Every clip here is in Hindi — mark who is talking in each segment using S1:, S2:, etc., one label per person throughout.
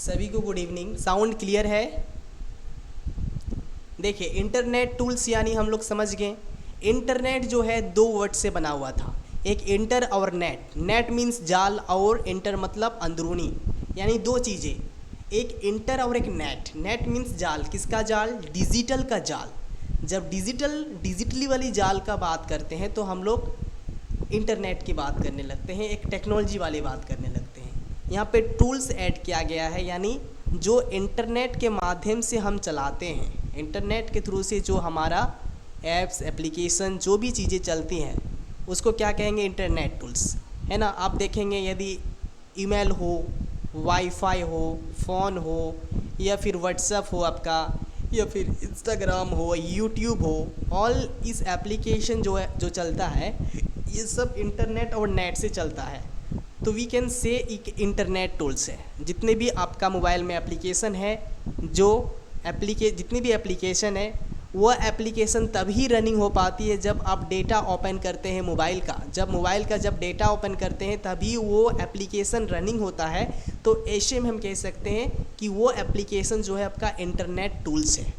S1: सभी को गुड इवनिंग। साउंड क्लियर है? देखिए, इंटरनेट टूल्स यानी हम लोग समझ गए। इंटरनेट जो है दो वर्ड से बना हुआ था, एक इंटर और नेट। नेट मीन्स जाल और इंटर मतलब अंदरूनी, यानी दो चीज़ें, एक इंटर और एक नेट। नेट मीन्स जाल, किसका जाल? डिजिटल का जाल। जब डिजिटली वाली जाल का बात करते हैं तो हम लोग इंटरनेट की बात करने लगते हैं, एक टेक्नोलॉजी वाली बात करने लगते हैं। यहाँ पे टूल्स ऐड किया गया है, यानी जो इंटरनेट के माध्यम से हम चलाते हैं, इंटरनेट के थ्रू से जो हमारा ऐप्स एप्लीकेशन जो भी चीज़ें चलती हैं उसको क्या कहेंगे? इंटरनेट टूल्स, है ना। आप देखेंगे यदि ईमेल हो, वाईफाई हो, फ़ोन हो, या फिर व्हाट्सएप हो आपका, या फिर इंस्टाग्राम हो, यूट्यूब हो, ऑल इस एप्लीकेशन जो है जो चलता है ये सब इंटरनेट और नेट से चलता है। तो we can say internet tools है। जितने भी आपका मोबाइल में एप्लीकेशन है, जितनी भी एप्लीकेशन है, वो एप्लीकेशन तभी रनिंग हो पाती है जब आप डेटा ओपन करते हैं मोबाइल का। जब डेटा ओपन करते हैं तभी वो एप्लीकेशन रनिंग होता है। तो ऐसे में हम कह सकते हैं कि वो एप्लीकेशन जो है आपका इंटरनेट टूल्स है।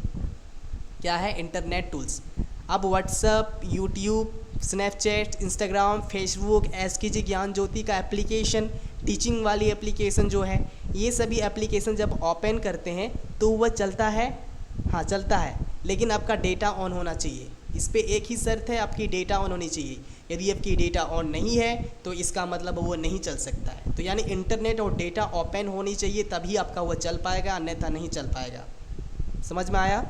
S1: क्या है? Internet tools. अब WhatsApp, YouTube, Snapchat, Instagram, Facebook, SKG Gyan Jyoti का एप्लीकेशन, टीचिंग वाली एप्लीकेशन जो है, ये सभी एप्लीकेशन जब ओपन करते हैं तो वह चलता है। हाँ, चलता है, लेकिन आपका डेटा ऑन होना चाहिए। इस पर एक ही शर्त है, आपकी डेटा ऑन होनी चाहिए। यदि आपकी डेटा ऑन नहीं है तो इसका मतलब वो नहीं चल सकता है। तो यानी इंटरनेट और डेटा ओपन होनी चाहिए तभी आपका वो चल पाएगा, अन्यथा नहीं चल पाएगा। समझ में आया?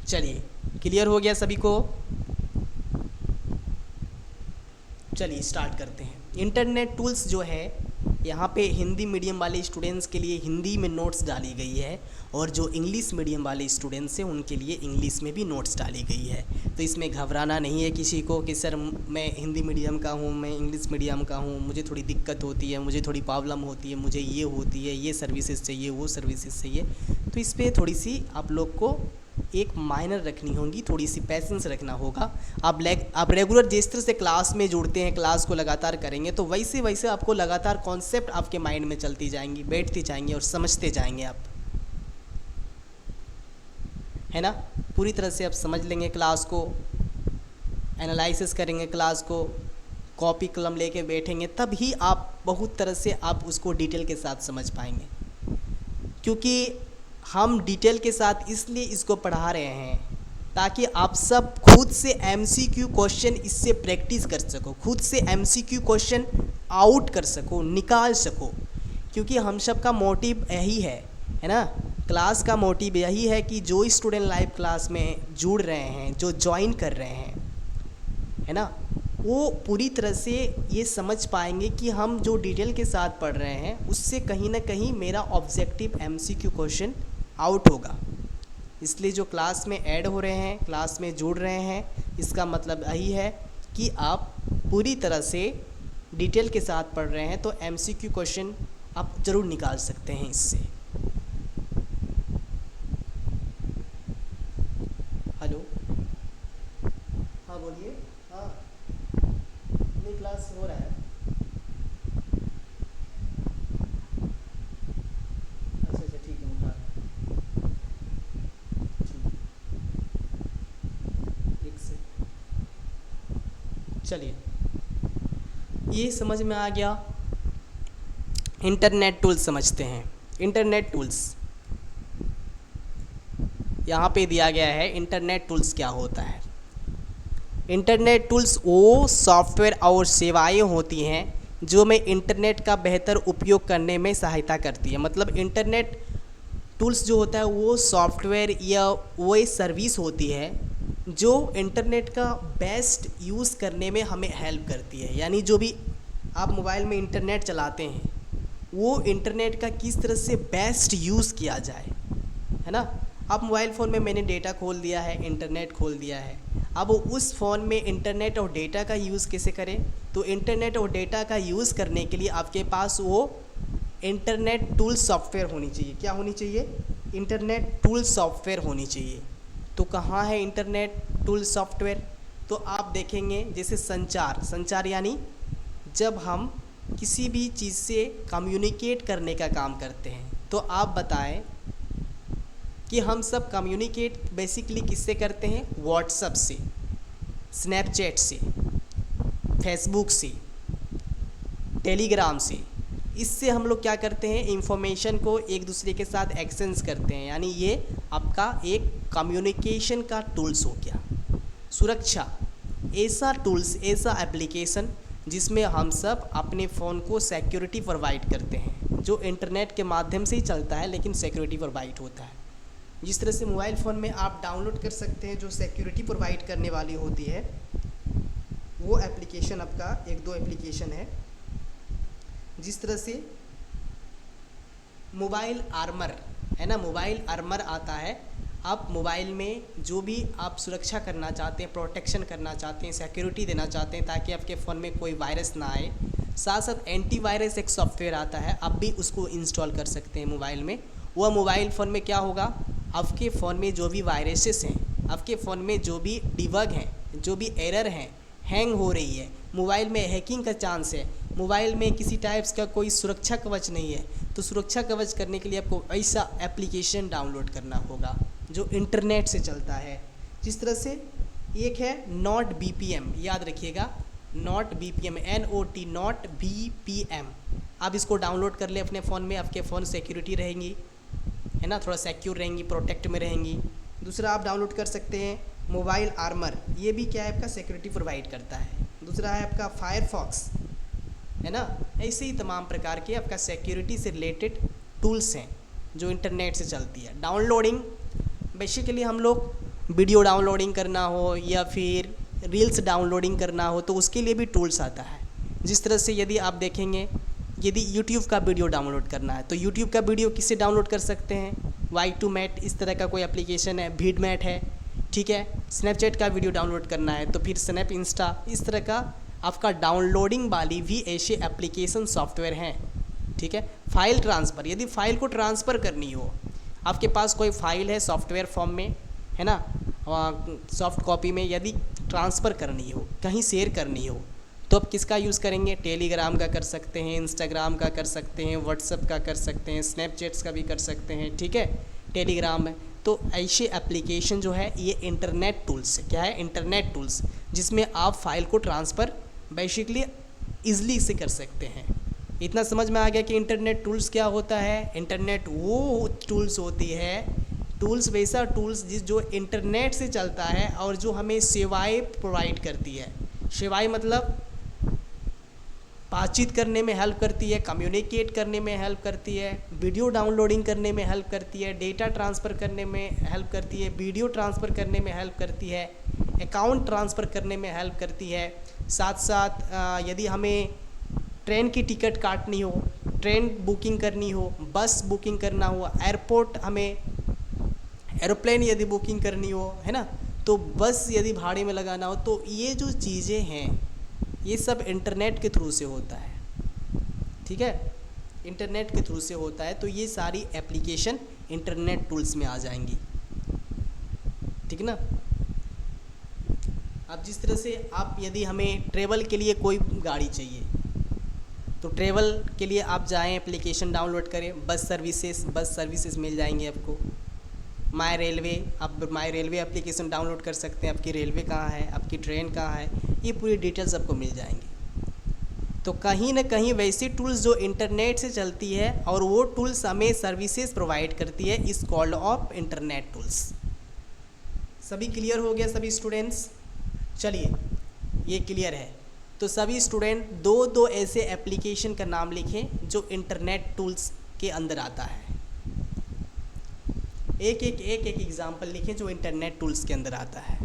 S1: चलिए, क्लियर हो गया सभी को? चलिए स्टार्ट करते हैं। इंटरनेट टूल्स जो है, यहाँ पे हिंदी मीडियम वाले स्टूडेंट्स के लिए हिंदी में नोट्स डाली गई है, और जो इंग्लिश मीडियम वाले स्टूडेंट्स हैं उनके लिए इंग्लिश में भी नोट्स डाली गई है। तो इसमें घबराना नहीं है किसी को कि सर मैं हिंदी मीडियम का हूँ, मैं इंग्लिश मीडियम का हूँ, मुझे थोड़ी दिक्कत होती है, मुझे थोड़ी प्रॉब्लम होती है, मुझे ये होती है, ये सर्विसेज चाहिए, वो सर्विसेज चाहिए। तो इस पर थोड़ी सी आप लोग को एक माइनर रखनी होगी, थोड़ी सी पैसेंस रखना होगा। आप रेगुलर जिस तरह से क्लास में जुड़ते हैं, क्लास को लगातार करेंगे तो वैसे वैसे आपको लगातार कॉन्सेप्ट आपके माइंड में चलती जाएंगी, बैठती जाएंगी और समझते जाएंगे आप, है ना। पूरी तरह से आप समझ लेंगे क्लास को, एनालिसिस करेंगे क्लास को, कॉपी कलम लेके बैठेंगे, तब ही आप बहुत तरह से आप उसको डिटेल के साथ समझ पाएंगे। क्योंकि हम डिटेल के साथ इसलिए इसको पढ़ा रहे हैं ताकि आप सब खुद से एमसीक्यू क्वेश्चन इससे प्रैक्टिस कर सको, खुद से एमसीक्यू क्वेश्चन आउट कर सको, निकाल सको। क्योंकि हम सब का मोटिव यही है ना। क्लास का मोटिव यही है कि जो स्टूडेंट लाइव क्लास में जुड़ रहे हैं, जो ज्वाइन कर रहे हैं, है ना, वो पूरी तरह से ये समझ पाएंगे कि हम जो डिटेल के साथ पढ़ रहे हैं उससे कहीं ना कहीं मेरा ऑब्जेक्टिव एमसीक्यू क्वेश्चन आउट होगा। इसलिए जो क्लास में ऐड हो रहे हैं, क्लास में जुड़ रहे हैं, इसका मतलब यही है कि आप पूरी तरह से डिटेल के साथ पढ़ रहे हैं, तो एमसीक्यू क्वेश्चन आप ज़रूर निकाल सकते हैं इससे। हेलो, हाँ बोलिए। हाँ, नहीं क्लास हो रहा है। अच्छा ठीक है, उठा एक से। चलिए, ये समझ में आ गया। इंटरनेट टूल्स समझते हैं। इंटरनेट टूल्स यहाँ पे दिया गया है। इंटरनेट टूल्स क्या होता है? इंटरनेट टूल्स वो सॉफ्टवेयर और सेवाएं होती हैं जो में इंटरनेट का बेहतर उपयोग करने में सहायता करती है। मतलब इंटरनेट टूल्स जो होता है वो सॉफ्टवेयर या वो एक सर्विस होती है जो इंटरनेट का बेस्ट यूज़ करने में हमें हेल्प करती है। यानी जो भी आप मोबाइल में इंटरनेट चलाते हैं वो इंटरनेट का किस तरह से बेस्ट यूज़ किया जाए, है ना। आप मोबाइल फ़ोन में मैंने डेटा खोल दिया है, इंटरनेट खोल दिया है, अब उस फ़ोन में इंटरनेट और डेटा का यूज़ कैसे करें? तो इंटरनेट और डेटा का यूज़ करने के लिए आपके पास वो इंटरनेट टूल सॉफ्टवेयर होनी चाहिए। क्या होनी चाहिए? इंटरनेट टूल सॉफ्टवेयर होनी चाहिए। तो कहाँ है इंटरनेट टूल सॉफ्टवेयर? तो आप देखेंगे जैसे संचार यानी जब हम किसी भी चीज़ से कम्युनिकेट करने का काम करते हैं। तो आप बताएं कि हम सब कम्युनिकेट बेसिकली किससे करते हैं? व्हाट्सएप से, स्नैपचैट से, फेसबुक से, टेलीग्राम से। इससे हम लोग क्या करते हैं? इंफॉर्मेशन को एक दूसरे के साथ एक्सचेंज करते हैं, यानी ये आपका एक कम्युनिकेशन का टूल्स हो गया। सुरक्षा, ऐसा टूल्स, ऐसा एप्लीकेशन जिसमें हम सब अपने फ़ोन को सिक्योरिटी प्रोवाइड करते हैं, जो इंटरनेट के माध्यम से ही चलता है लेकिन सिक्योरिटी प्रोवाइड होता है। जिस तरह से मोबाइल फ़ोन में आप डाउनलोड कर सकते हैं जो सिक्योरिटी प्रोवाइड करने वाली होती है, वो एप्लीकेशन आपका एक दो एप्लीकेशन है। जिस तरह से मोबाइल आर्मर है ना, मोबाइल आर्मर आता है। आप मोबाइल में जो भी आप सुरक्षा करना चाहते हैं, प्रोटेक्शन करना चाहते हैं, सिक्योरिटी देना चाहते हैं ताकि आपके फ़ोन में कोई वायरस ना आए, साथ साथ एंटीवायरस एक सॉफ्टवेयर आता है, आप भी उसको इंस्टॉल कर सकते हैं मोबाइल में। वह मोबाइल फ़ोन में क्या होगा? आपके फ़ोन में जो भी वायरसेस हैं, आपके फ़ोन में जो भी डिबग हैं, जो भी एरर हैं, हैंग हो रही है, मोबाइल में हैकिंग का चांस है, मोबाइल में किसी टाइप्स का कोई सुरक्षा कवच नहीं है, तो सुरक्षा कवच करने के लिए आपको ऐसा एप्लीकेशन डाउनलोड करना होगा जो इंटरनेट से चलता है। जिस तरह से एक है नॉट BPM, याद रखिएगा, not BPM, NOT, not BPM। आप इसको डाउनलोड कर ले अपने फ़ोन में, आपके फ़ोन सिक्योरिटी रहेंगी, है ना, थोड़ा सिक्योर रहेंगी, प्रोटेक्ट में रहेंगी। दूसरा आप डाउनलोड कर सकते हैं मोबाइल आर्मर, ये भी क्या है आपका सिक्योरिटी प्रोवाइड करता है। दूसरा है आपका फायरफॉक्स, है ना। ऐसे ही तमाम प्रकार के आपका सिक्योरिटी से रिलेटेड टूल्स हैं जो इंटरनेट से चलती है। डाउनलोडिंग, बेसिकली हम लोग वीडियो डाउनलोडिंग करना हो या फिर रील्स डाउनलोडिंग करना हो तो उसके लिए भी टूल्स आता है। जिस तरह से यदि आप देखेंगे, यदि YouTube का वीडियो डाउनलोड करना है तो YouTube का वीडियो किससे डाउनलोड कर सकते हैं? Y2Mat इस तरह का कोई एप्लीकेशन है, VidMat है, ठीक है। स्नैपचैट का वीडियो डाउनलोड करना है तो फिर स्नैप इंस्टा, इस तरह का आपका डाउनलोडिंग वाली भी ऐसे एप्लीकेशन सॉफ्टवेयर हैं, ठीक है। फाइल ट्रांसफ़र, यदि फाइल को ट्रांसफ़र करनी हो, आपके पास कोई फाइल है सॉफ्टवेयर फॉर्म में, है ना, सॉफ्ट कॉपी में यदि ट्रांसफ़र करनी हो, कहीं शेयर करनी हो, तो आप किसका यूज़ करेंगे? टेलीग्राम का कर सकते हैं, इंस्टाग्राम का कर सकते हैं, व्हाट्सएप का कर सकते हैं, स्नैपचैट्स का भी कर सकते हैं, ठीक है, टेलीग्राम में। तो ऐसे एप्लीकेशन जो है ये इंटरनेट टूल्स है। क्या है? इंटरनेट टूल्स, जिसमें आप फाइल को ट्रांसफ़र बेसिकली ईज़िली से कर सकते हैं। इतना समझ में आ गया कि इंटरनेट टूल्स क्या होता है? इंटरनेट वो टूल्स होती है, टूल्स वैसा टूल्स जो इंटरनेट से चलता है और जो हमें सेवाएं प्रोवाइड करती है। सेवाएं मतलब बातचीत करने में हेल्प करती है, कम्युनिकेट करने में हेल्प करती है, वीडियो डाउनलोडिंग करने में हेल्प करती है, डेटा ट्रांसफ़र करने में हेल्प करती है, वीडियो ट्रांसफ़र करने में हेल्प करती है, अकाउंट ट्रांसफ़र करने में हेल्प करती है। साथ साथ यदि हमें ट्रेन की टिकट काटनी हो, ट्रेन बुकिंग करनी हो, बस बुकिंग करना हो, एयरपोर्ट हमें एरोप्लेन यदि बुकिंग करनी हो, है ना, तो बस यदि भाड़े में लगाना हो, तो ये जो चीज़ें हैं ये सब इंटरनेट के थ्रू से होता है, ठीक है, इंटरनेट के थ्रू से होता है। तो ये सारी एप्लीकेशन इंटरनेट टूल्स में आ जाएंगी, ठीक ना। अब जिस तरह से आप यदि हमें ट्रेवल के लिए कोई गाड़ी चाहिए तो ट्रेवल के लिए आप जाएं, एप्लीकेशन डाउनलोड करें, बस सर्विसेज मिल जाएंगे आपको। माई रेलवे, आप माई रेलवे एप्लीकेशन डाउनलोड कर सकते हैं, आपकी रेलवे कहाँ है, आपकी ट्रेन कहाँ है, ये पूरी डिटेल्स आपको मिल जाएंगी। तो कहीं ना कहीं वैसी टूल्स जो इंटरनेट से चलती है और वो टूल्स हमें सर्विसेज प्रोवाइड करती है, इस कॉल्ड ऑफ इंटरनेट टूल्स। सभी क्लियर हो गया सभी स्टूडेंट्स? चलिए, ये क्लियर है तो सभी स्टूडेंट दो दो ऐसे एप्लीकेशन का नाम लिखें जो इंटरनेट टूल्स के अंदर आता है। एक एग्जाम्पल लिखें जो इंटरनेट टूल्स के अंदर आता है।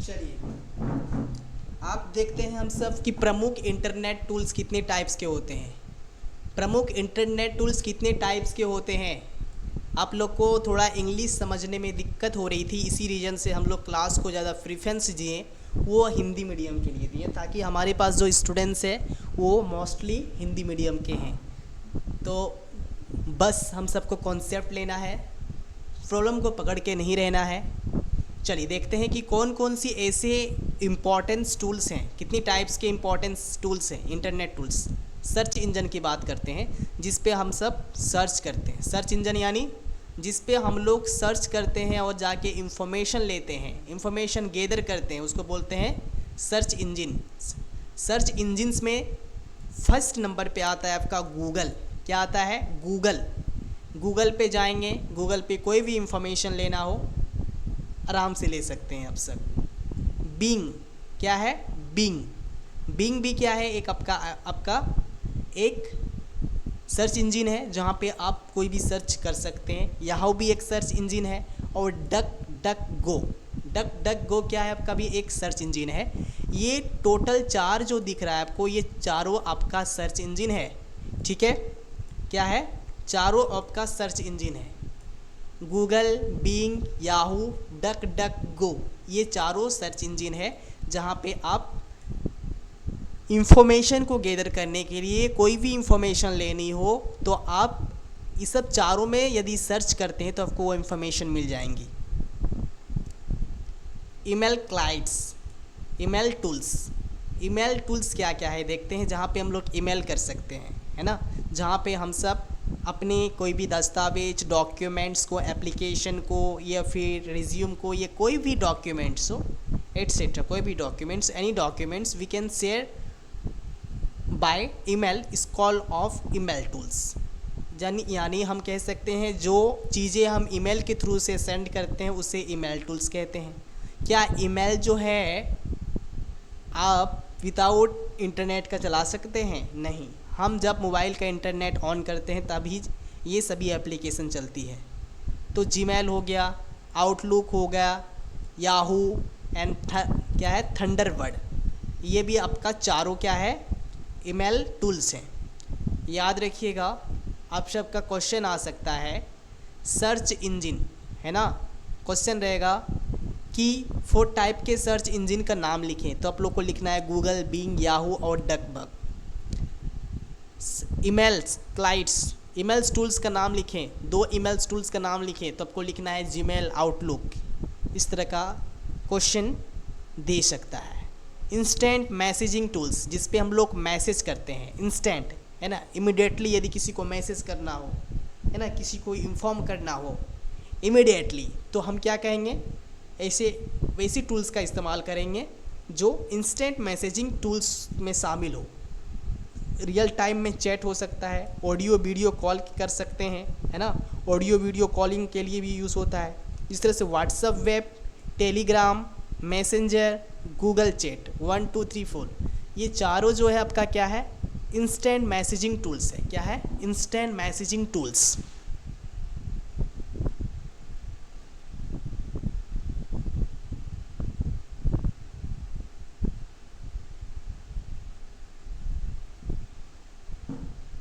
S1: चलिए आप देखते हैं हम सब कि प्रमुख इंटरनेट टूल्स कितने टाइप्स के होते हैं। प्रमुख इंटरनेट टूल्स कितने टाइप्स के होते हैं। आप लोग को थोड़ा इंग्लिश समझने में दिक्कत हो रही थी, इसी रीज़न से हम लोग क्लास को ज़्यादा प्रेफरेंस दिए, वो हिंदी मीडियम के लिए दिए, ताकि हमारे पास जो स्टूडेंट्स हैं वो मोस्टली हिंदी मीडियम के हैं। तो बस हम सबको कॉन्सेप्ट लेना है, प्रॉब्लम को पकड़ के नहीं रहना है। चलिए देखते हैं कि कौन कौन सी ऐसे इम्पॉर्टेंस टूल्स हैं, कितनी टाइप्स के इम्पॉर्टेंस टूल्स हैं इंटरनेट टूल्स। सर्च इंजन की बात करते हैं, जिस पे हम सब सर्च करते हैं। सर्च इंजन यानी जिस पे हम लोग सर्च करते हैं और जाके इंफॉर्मेशन लेते हैं, इंफॉर्मेशन गैदर करते हैं, उसको बोलते हैं सर्च इंजन। सर्च इंजन्स में फर्स्ट नंबर पे आता है आपका गूगल। क्या आता है? गूगल। गूगल पे जाएंगे, गूगल पे कोई भी इंफॉर्मेशन लेना हो आराम से ले सकते हैं आप सब। बिंग, क्या है? बिंग। बिंग भी क्या है? एक आपका एक सर्च इंजन है जहाँ पे आप कोई भी सर्च कर सकते हैं। याहू भी एक सर्च इंजन है, और डक गो, डक गो क्या है? आपका भी एक सर्च इंजन है। ये टोटल 4 जो दिख रहा है आपको, ये चारों आपका सर्च इंजन है। ठीक है, क्या है? चारों आपका सर्च इंजन है। गूगल, बिंग, याहू, डक गो, ये चारों सर्च इंजन है जहाँ पे आप इंफॉर्मेशन को गैदर करने के लिए, कोई भी इंफॉर्मेशन लेनी हो तो आप इस सब चारों में यदि सर्च करते हैं तो आपको वो इंफॉर्मेशन मिल जाएंगी। Email clients, email tools. Email tools क्या क्या है देखते हैं, जहाँ पे हम लोग ईमेल कर सकते हैं, है ना, जहाँ पे हम सब अपने कोई भी दस्तावेज, डॉक्यूमेंट्स को, एप्लीकेशन को, या फिर रिज्यूम को, या कोई भी डॉक्यूमेंट्स हो एटसेट्रा, कोई भी documents, any documents we can share by email is call of email tools. यानी हम कह सकते हैं जो चीज़ें हम ईमेल के थ्रू से सेंड करते हैं उसे ईमेल टूल्स कहते हैं। क्या ईमेल जो है आप विदाउट इंटरनेट का चला सकते हैं? नहीं। हम जब मोबाइल का इंटरनेट ऑन करते हैं तभी ये सभी एप्लीकेशन चलती है। तो जीमेल हो गया, आउटलुक हो गया, याहू एंड क्या है, थंडरबर्ड, ये भी आपका चारों क्या है, ईमेल टूल्स हैं। याद रखिएगा, आप सबका क्वेश्चन आ सकता है सर्च इंजन, है ना, क्वेश्चन रहेगा कि 4 टाइप के सर्च इंजन का नाम लिखें, तो आप लोग को लिखना है गूगल, बिंग, याहू और डकबग। ईमेल्स क्लाइंट्स, ईमेल्स टूल्स का नाम लिखें, 2 ईमेल्स टूल्स का नाम लिखें, तो आपको लिखना है जीमेल, आउटलुक। इस तरह का क्वेश्चन दे सकता है। इंस्टेंट मैसेजिंग टूल्स, जिस पे हम लोग मैसेज करते हैं, इंस्टेंट, है ना, इमिडिएटली यदि किसी को मैसेज करना हो, है ना, किसी को इन्फॉर्म करना हो इमिडिएटली, तो हम क्या कहेंगे, वैसे टूल्स का इस्तेमाल करेंगे जो इंस्टेंट मैसेजिंग टूल्स में शामिल हो। रियल टाइम में चैट हो सकता है, ऑडियो वीडियो कॉल कर सकते हैं, है ना, ऑडियो वीडियो कॉलिंग के लिए भी यूज़ होता है। इस तरह से WhatsApp web, Telegram, messenger, Google chat, 1 2 3 4, ये चारों जो है आपका क्या है, इंस्टेंट मैसेजिंग टूल्स है। क्या है? Instant messaging tools.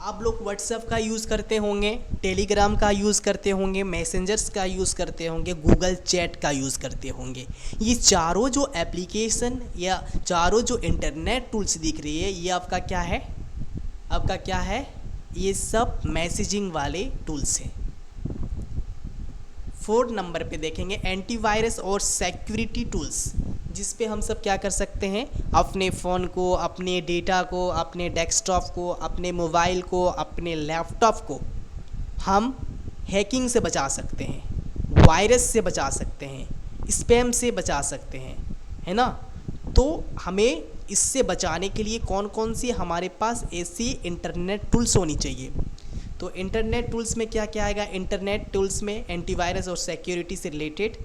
S1: आप लोग व्हाट्सएप का यूज़ करते होंगे, टेलीग्राम का यूज़ करते होंगे, मैसेंजर्स का यूज़ करते होंगे, गूगल चैट का यूज़ करते होंगे। ये चारों जो एप्लीकेशन या चारों जो इंटरनेट टूल्स दिख रही है, ये आपका क्या है, आपका क्या है, ये सब मैसेजिंग वाले टूल्स हैं। 4 नंबर पे देखेंगे एंटीवायरस और सिक्योरिटी टूल्स, जिस पे हम सब क्या कर सकते हैं, अपने फ़ोन को, अपने डेटा को, अपने डेस्कटॉप को, अपने मोबाइल को, अपने लैपटॉप को हम हैकिंग से बचा सकते हैं, वायरस से बचा सकते हैं, स्पैम से बचा सकते हैं, है ना। तो हमें इससे बचाने के लिए कौन कौन सी हमारे पास ऐसी इंटरनेट टूल्स होनी चाहिए। तो इंटरनेट टूल्स में क्या क्या आएगा, इंटरनेट टूल्स में एंटीवायरस और सिक्योरिटी से रिलेटेड,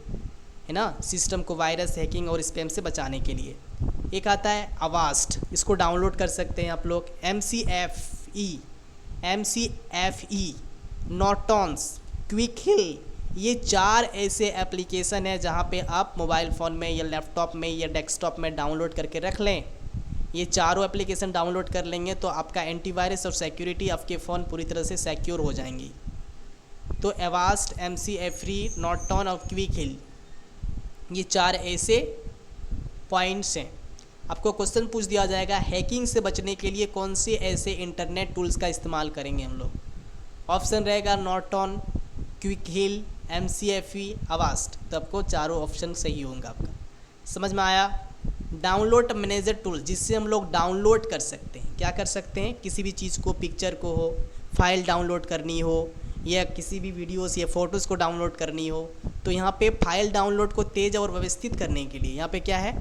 S1: है ना, सिस्टम को वायरस, हैकिंग और स्पैम से बचाने के लिए। एक आता है अवास्ट, इसको डाउनलोड कर सकते हैं आप लोग, MCFE, नॉर्टन्स, क्विक हिल, ये 4 ऐसे एप्लीकेशन है जहाँ पे आप मोबाइल फ़ोन में या लैपटॉप में या डेस्कटॉप में डाउनलोड करके रख लें। ये चारों एप्लीकेशन डाउनलोड कर लेंगे तो आपका एंटीवायरस और सिक्योरिटी आपके फ़ोन पूरी तरह से सिक्योर हो जाएंगी। तो एवास्ट, MCAFREE, नॉर्टन और क्विक हिल, ये 4 ऐसे पॉइंट्स हैं। आपको क्वेश्चन पूछ दिया जाएगा हैकिंग से बचने के लिए कौन से ऐसे इंटरनेट टूल्स का इस्तेमाल करेंगे हम लोग। ऑप्शन रहेगा नॉर्टन, क्विक हिल, MCAFREE, अवास्ट। तो आपको चारों ऑप्शन सही होंगे आपका। समझ में आया। डाउनलोड मैनेजर टूल, जिससे हम लोग डाउनलोड कर सकते हैं। क्या कर सकते हैं? किसी भी चीज़ को, पिक्चर को हो, फाइल डाउनलोड करनी हो या किसी भी वीडियोस या फ़ोटोज़ को डाउनलोड करनी हो, तो यहाँ पे फाइल डाउनलोड को तेज़ और व्यवस्थित करने के लिए यहाँ पे क्या है,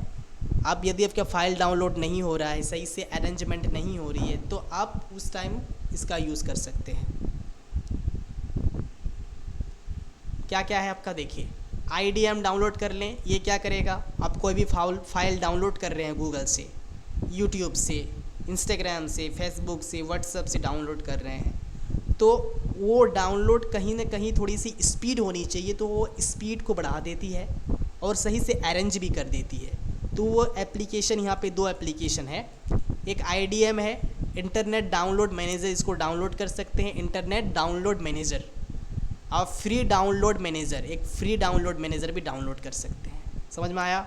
S1: आप यदि आपका फ़ाइल डाउनलोड नहीं हो रहा है, सही से अरेंजमेंट नहीं हो रही है, तो आप उस टाइम इसका यूज़ कर सकते हैं। क्या क्या है आपका, देखिए IDM डाउनलोड कर लें। ये क्या करेगा, आप कोई भी फाइल डाउनलोड कर रहे हैं गूगल से, यूट्यूब से, इंस्टाग्राम से, फेसबुक से, व्हाट्सएप से डाउनलोड कर रहे हैं, तो वो डाउनलोड कहीं ना कहीं थोड़ी सी स्पीड होनी चाहिए, तो वो स्पीड को बढ़ा देती है और सही से अरेंज भी कर देती है। तो वो एप्लीकेशन, यहाँ पे 2 एप्लीकेशन है। एक IDM है, इंटरनेट डाउनलोड मैनेजर, इसको डाउनलोड कर सकते हैं, इंटरनेट डाउनलोड मैनेजर। और फ्री डाउनलोड मैनेजर, एक फ्री डाउनलोड मैनेजर भी डाउनलोड कर सकते हैं। समझ में आया।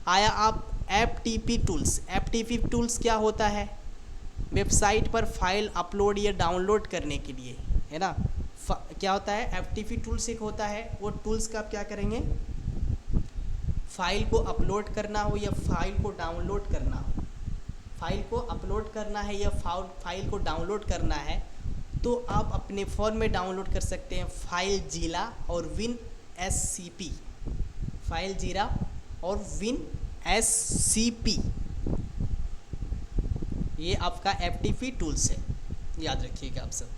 S1: आप FTP टूल्स। FTP टूल्स क्या होता है? वेबसाइट पर फाइल अपलोड या डाउनलोड करने के लिए, है ना। क्या होता है, FTP टूल्स एक होता है। वो टूल्स का आप क्या करेंगे, फाइल को अपलोड करना हो या फाइल को डाउनलोड करना हो, फाइल को अपलोड करना है या फाइल को डाउनलोड करना है, तो आप अपने फ़ोन में डाउनलोड कर सकते हैं फाइलजीला और WinSCP। फाइलजीला और WinSCP, ये आपका FTP टूल्स है, याद रखिएगा आप सब।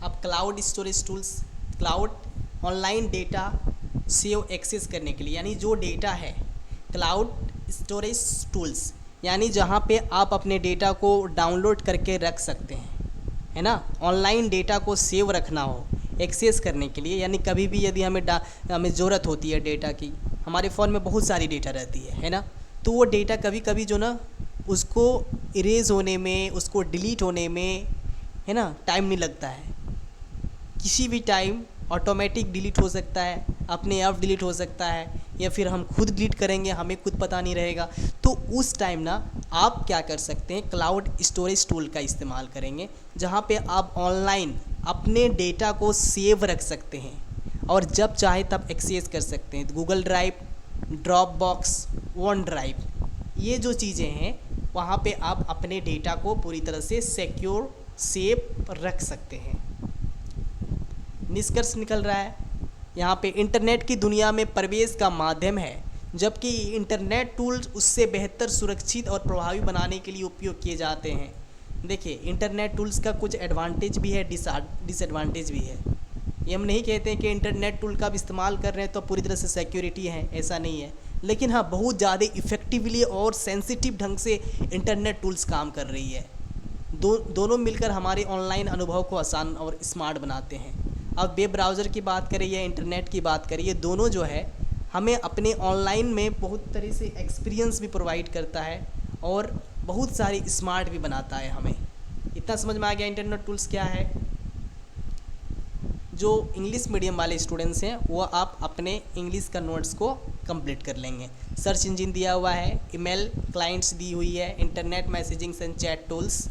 S1: अब cloud storage tools, cloud online data save access करने के लिए, यानी जो डेटा है, क्लाउड स्टोरेज टूल्स, यानी जहाँ पे आप अपने डेटा को डाउनलोड करके रख सकते हैं, है ना। ऑनलाइन डेटा को सेव रखना हो, एक्सेस करने के लिए, यानी कभी भी यदि हमें ज़रूरत होती है डेटा की, हमारे फ़ोन में बहुत सारी डेटा रहती है ना, तो वो डेटा कभी कभी जो ना, उसको इरेज होने में, उसको डिलीट होने में, है ना, टाइम नहीं लगता है। किसी भी टाइम ऑटोमेटिक डिलीट हो सकता है, अपने आप डिलीट हो सकता है, या फिर हम खुद डिलीट करेंगे, हमें खुद पता नहीं रहेगा। तो उस टाइम ना आप क्या कर सकते हैं, क्लाउड स्टोरेज टूल का इस्तेमाल करेंगे, जहाँ पे आप ऑनलाइन अपने डेटा को सेव रख सकते हैं और जब चाहे तब एक्सेस कर सकते हैं। Google drive, drop box, one drive, ये जो चीज़ें हैं, वहाँ पे आप अपने डेटा को पूरी तरह से सिक्योर सेव रख सकते हैं। निष्कर्ष निकल रहा है यहाँ पे, इंटरनेट की दुनिया में प्रवेश का माध्यम है, जबकि इंटरनेट टूल्स उससे बेहतर, सुरक्षित और प्रभावी बनाने के लिए उपयोग किए जाते हैं। देखिए, इंटरनेट टूल्स का कुछ एडवांटेज भी है, डिसएडवांटेज भी है। ये हम नहीं कहते हैं कि इंटरनेट टूल का आप इस्तेमाल कर रहे हैं तो पूरी तरह से सिक्योरिटी है, ऐसा नहीं है। लेकिन हाँ, बहुत ज़्यादा इफ़ेक्टिवली और सेंसिटिव ढंग से इंटरनेट टूल्स काम कर रही है। दोनों मिलकर हमारे ऑनलाइन अनुभव को आसान और स्मार्ट बनाते हैं। अब वेब ब्राउज़र की बात करें या इंटरनेट की बात करें, ये दोनों जो है हमें अपने ऑनलाइन में बहुत तरह से एक्सपीरियंस भी प्रोवाइड करता है और बहुत सारी स्मार्ट भी बनाता है हमें। इतना समझ में आ गया इंटरनेट टूल्स क्या है। जो इंग्लिश मीडियम वाले स्टूडेंट्स हैं वो आप अपने इंग्लिश का नोट्स को कंप्लीट कर लेंगे। सर्च इंजन दिया हुआ है, ईमेल क्लाइंट्स दी हुई है, internet messaging and chat tools,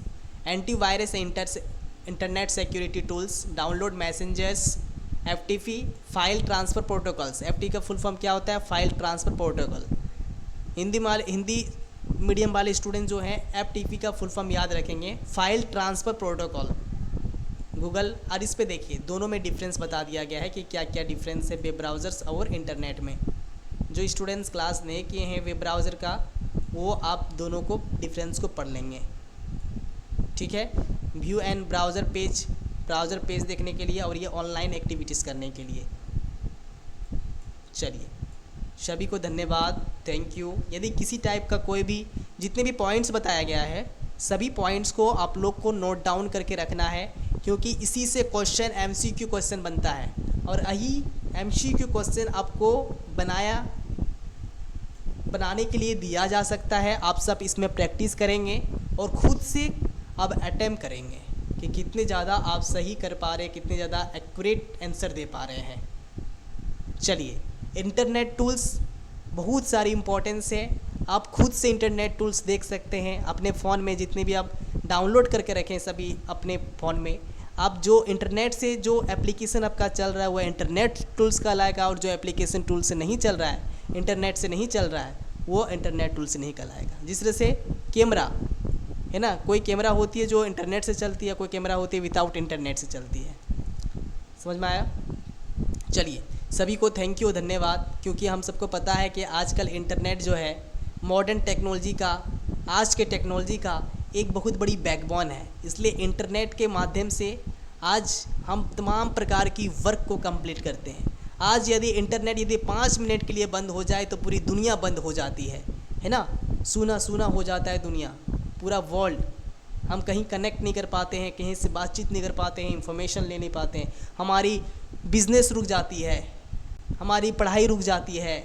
S1: antivirus internet security tools, download messengers, FTP file transfer protocols. FTP का फुल फॉर्म क्या होता है, file transfer protocol. Hindi medium वाले स्टूडेंट जो हैं FTP का फुल फॉर्म याद रखेंगे, फाइल ट्रांसफ़र प्रोटोकॉल। गूगल, और इस पे देखिए दोनों में डिफरेंस बता दिया गया है कि क्या क्या डिफरेंस है वेब ब्राउज़र्स और इंटरनेट में। जो स्टूडेंट्स क्लास नहीं किए हैं वेब ब्राउज़र का, वो आप दोनों को डिफरेंस को पढ़ लेंगे, ठीक है। View and browser page browser page देखने के लिए और ये ऑनलाइन एक्टिविटीज़ करने के लिए। चलिए, सभी को धन्यवाद, थैंक यू। यदि किसी टाइप का कोई भी, जितने भी पॉइंट्स बताया गया है सभी पॉइंट्स को आप लोग को नोट डाउन करके रखना है, क्योंकि इसी से क्वेश्चन MCQ क्वेश्चन बनता है और यही MCQ क्वेश्चन आपको बनाने के लिए दिया जा सकता है। आप सब इसमें प्रैक्टिस करेंगे और ख़ुद से अब अटेम्प्ट करेंगे कि कितने ज़्यादा आप सही कर पा रहे हैं, कितने ज़्यादा एक्यूरेट आंसर दे पा रहे हैं। चलिए, इंटरनेट टूल्स बहुत सारी इम्पोर्टेंस है। आप खुद से इंटरनेट टूल्स देख सकते हैं अपने फ़ोन में, जितने भी आप डाउनलोड करके रखें सभी अपने फ़ोन में। आप जो इंटरनेट से जो एप्लीकेशन आपका चल रहा है वो इंटरनेट टूल्स कहलाएगा, और जो एप्लीकेशन टूल से नहीं चल रहा है, इंटरनेट से नहीं चल रहा है, वो इंटरनेट टूल से नहीं कहलाएगा। जिस तरह से कैमरा है ना, कोई कैमरा होती है जो इंटरनेट से चलती है, कोई कैमरा होती है विदाउट इंटरनेट से चलती है। समझ में आया? चलिए, सभी को थैंक यू, धन्यवाद। क्योंकि हम सबको पता है कि आजकल इंटरनेट जो है मॉडर्न टेक्नोलॉजी का, आज के टेक्नोलॉजी का एक बहुत बड़ी बैकबोन है। इसलिए इंटरनेट के माध्यम से आज हम तमाम प्रकार की वर्क को कंप्लीट करते हैं। आज यदि इंटरनेट यदि 5 मिनट के लिए बंद हो जाए तो पूरी दुनिया बंद हो जाती है ना। सूना सूना हो जाता है दुनिया, पूरा वर्ल्ड। हम कहीं कनेक्ट नहीं कर पाते हैं, कहीं से बातचीत नहीं कर पाते हैं, इंफॉर्मेशन ले नहीं पाते हैं, हमारी बिजनेस रुक जाती है, हमारी पढ़ाई रुक जाती है,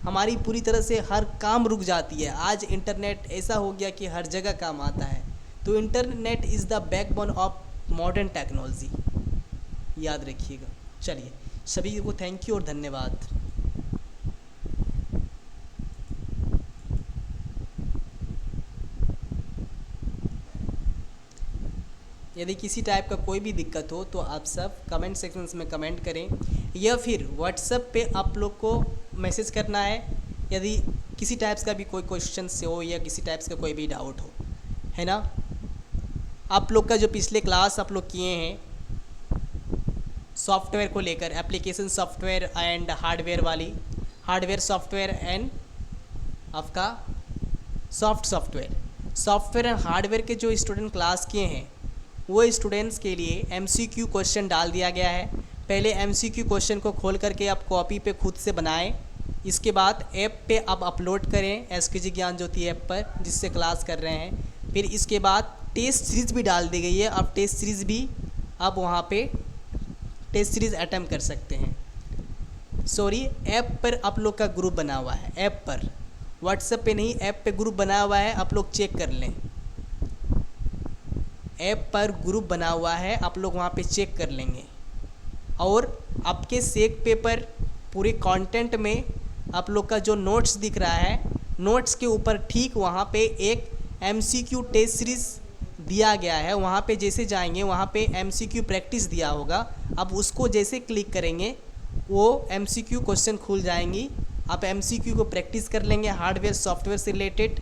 S1: हमारी पूरी तरह से हर काम रुक जाती है। आज इंटरनेट ऐसा हो गया कि हर जगह काम आता है। तो internet is the backbone of modern technology, याद रखिएगा। चलिए, सभी को थैंक यू और धन्यवाद। यदि किसी टाइप का कोई भी दिक्कत हो तो आप सब कमेंट सेक्शंस में कमेंट करें, या फिर व्हाट्सएप पे आप लोग को मैसेज करना है यदि किसी टाइप्स का भी कोई क्वेश्चन से हो या किसी टाइप्स का कोई भी डाउट हो, है ना। आप लोग का जो पिछले क्लास आप लोग किए हैं सॉफ्टवेयर को लेकर, एप्लीकेशन सॉफ्टवेयर एंड हार्डवेयर वाली, हार्डवेयर सॉफ्टवेयर एंड आपका सॉफ्टवेयर एंड हार्डवेयर के जो स्टूडेंट क्लास किए हैं वो स्टूडेंट्स के लिए MCQ क्वेश्चन डाल दिया गया है। पहले MCQ क्वेश्चन को खोल करके आप कॉपी पे खुद से बनाएं, इसके बाद ऐप पे आप अपलोड करें SKG ज्ञान ज्योति ऐप पर जिससे क्लास कर रहे हैं। फिर इसके बाद टेस्ट सीरीज़ भी डाल दी गई है, आप टेस्ट सीरीज़ भी आप वहाँ पे टेस्ट सीरीज़ अटैम्प्ट कर सकते हैं। सॉरी, ऐप पर आप लोग का ग्रुप बना हुआ है, ऐप पर, व्हाट्सएप पे नहीं, ऐप पे ग्रुप बना हुआ है, आप लोग चेक कर लें। ऐप पर ग्रुप बना हुआ है, आप लोग वहाँ पे चेक कर लेंगे। और आपके सेक पेपर पूरे कंटेंट में आप लोग का जो नोट्स दिख रहा है, नोट्स के ऊपर ठीक वहाँ पे एक MCQ टेस्ट सीरीज़ दिया गया है। वहाँ पे जैसे जाएंगे वहाँ पे MCQ प्रैक्टिस दिया होगा, अब उसको जैसे क्लिक करेंगे वो MCQ क्वेश्चन खुल जाएंगी। आप MCQ को प्रैक्टिस कर लेंगे हार्डवेयर सॉफ्टवेयर से रिलेटेड,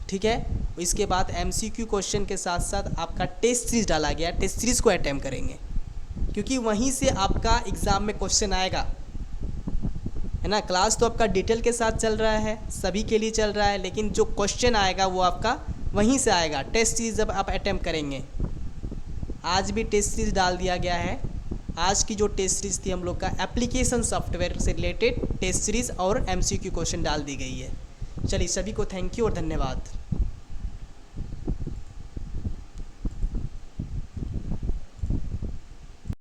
S1: ठीक है। इसके बाद MCQ क्वेश्चन के साथ साथ आपका टेस्ट सीरीज़ डाला गया, टेस्ट सीरीज़ को अटैम्प्ट करेंगे, क्योंकि वहीं से आपका एग्ज़ाम में क्वेश्चन आएगा, है ना। क्लास तो आपका डिटेल के साथ चल रहा है, सभी के लिए चल रहा है, लेकिन जो क्वेश्चन आएगा वो आपका वहीं से आएगा। टेस्ट सीरीज़ जब आप अटैम्प्ट करेंगे, आज भी टेस्ट सीरीज़ डाल दिया गया है। आज की जो टेस्ट सीरीज़ थी हम लोग का एप्लीकेशन सॉफ्टवेयर से रिलेटेड टेस्ट सीरीज़ और MCQ क्वेश्चन डाल दी गई है। चलिए, सभी को थैंक यू और धन्यवाद।